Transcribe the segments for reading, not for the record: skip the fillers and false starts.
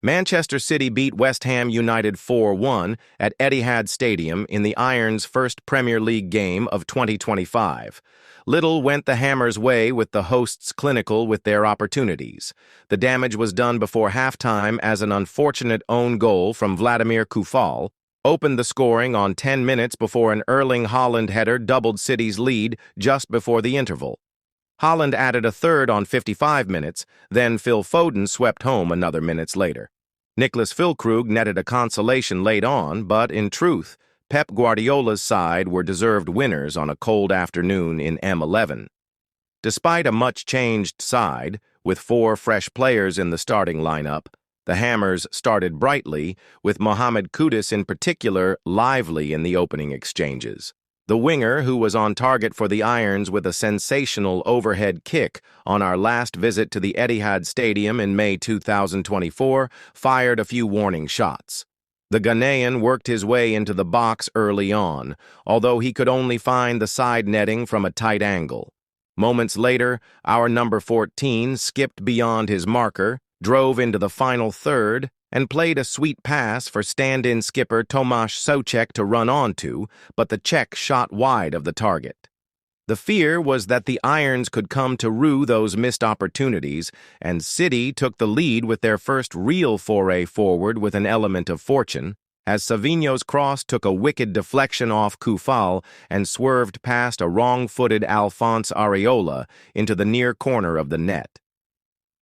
Manchester City beat West Ham United 4-1 at Etihad Stadium in the Irons' first Premier League game of 2025. Little went the Hammers' way with the hosts clinical with their opportunities. The damage was done before halftime as an unfortunate own goal from Vladimir Coufal opened the scoring on 10 minutes before an Erling Haaland header doubled City's lead just before the interval. Haaland added a third on 55 minutes, then Phil Foden swept home another minutes later. Niklas Füllkrug netted a consolation late on, but in truth, Pep Guardiola's side were deserved winners on a cold afternoon in M11. Despite a much-changed side, with 4 fresh players in the starting lineup, the Hammers started brightly, with Mohamed Kudus in particular lively in the opening exchanges. The winger, who was on target for the Irons with a sensational overhead kick on our last visit to the Etihad Stadium in May 2024, fired a few warning shots. The Ghanaian worked his way into the box early on, although he could only find the side netting from a tight angle. Moments later, our number 14 skipped beyond his marker, drove into the final third, and played a sweet pass for stand-in skipper Tomáš Souček to run onto, but the Czech shot wide of the target. The fear was that the Irons could come to rue those missed opportunities, and City took the lead with their first real foray forward with an element of fortune, as Savinho's cross took a wicked deflection off Coufal and swerved past a wrong-footed Alphonse Areola into the near corner of the net.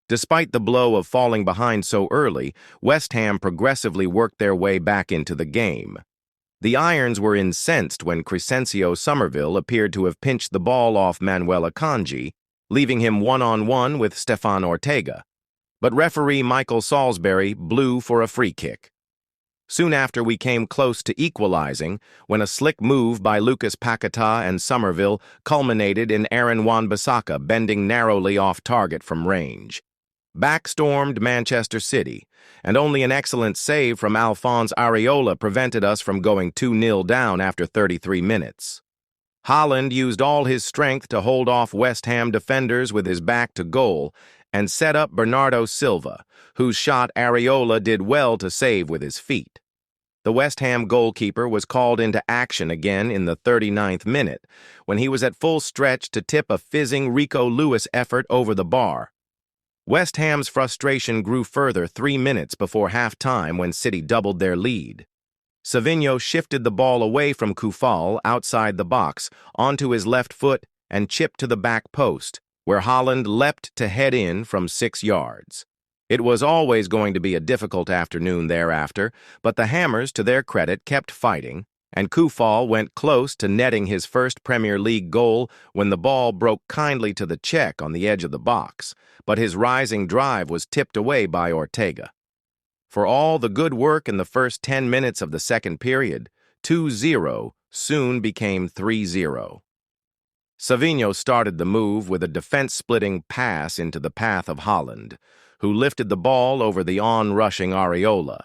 Despite the blow of falling behind so early, West Ham progressively worked their way back into the game. The Irons were incensed when Crescencio Somerville appeared to have pinched the ball off Manuel Akanji, leaving him one-on-one with Stefan Ortega. But referee Michael Salisbury blew for a free kick. Soon after, we came close to equalizing when a slick move by Lucas Paquetá and Somerville culminated in Aaron Wan-Bissaka bending narrowly off target from range. Back stormed Manchester City, and only an excellent save from Alphonse Areola prevented us from going 2-0 down after 33 minutes. Haaland used all his strength to hold off West Ham defenders with his back to goal and set up Bernardo Silva, whose shot Areola did well to save with his feet. The West Ham goalkeeper was called into action again in the 39th minute, when he was at full stretch to tip a fizzing Rico Lewis effort over the bar. West Ham's frustration grew further 3 minutes before half-time when City doubled their lead. Savinho shifted the ball away from Coufal outside the box onto his left foot and chipped to the back post, where Haaland leapt to head in from 6 yards. It was always going to be a difficult afternoon thereafter, but the Hammers, to their credit, kept fighting, and Coufal went close to netting his first Premier League goal when the ball broke kindly to the Czech on the edge of the box, but his rising drive was tipped away by Ortega. For all the good work in the first 10 minutes of the second period, 2-0 soon became 3-0. Savinho started the move with a defense-splitting pass into the path of Haaland, who lifted the ball over the on-rushing Areola.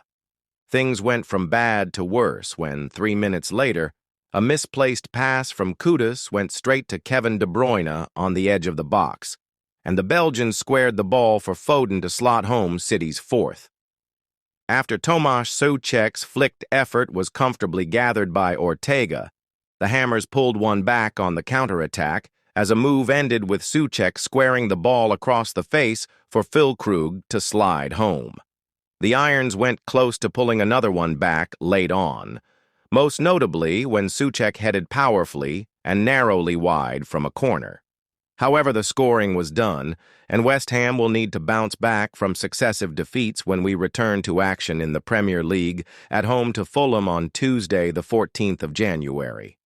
Things went from bad to worse when, 3 minutes later, a misplaced pass from Kudus went straight to Kevin De Bruyne on the edge of the box, and the Belgian squared the ball for Foden to slot home City's 4th. After Tomáš Souček's flicked effort was comfortably gathered by Ortega, the Hammers pulled one back on the counterattack as a move ended with Souček squaring the ball across the face for Füllkrug to slide home. The Irons went close to pulling another one back late on, most notably when Souček headed powerfully and narrowly wide from a corner. However, the scoring was done, and West Ham will need to bounce back from successive defeats when we return to action in the Premier League at home to Fulham on Tuesday, the 14th of January.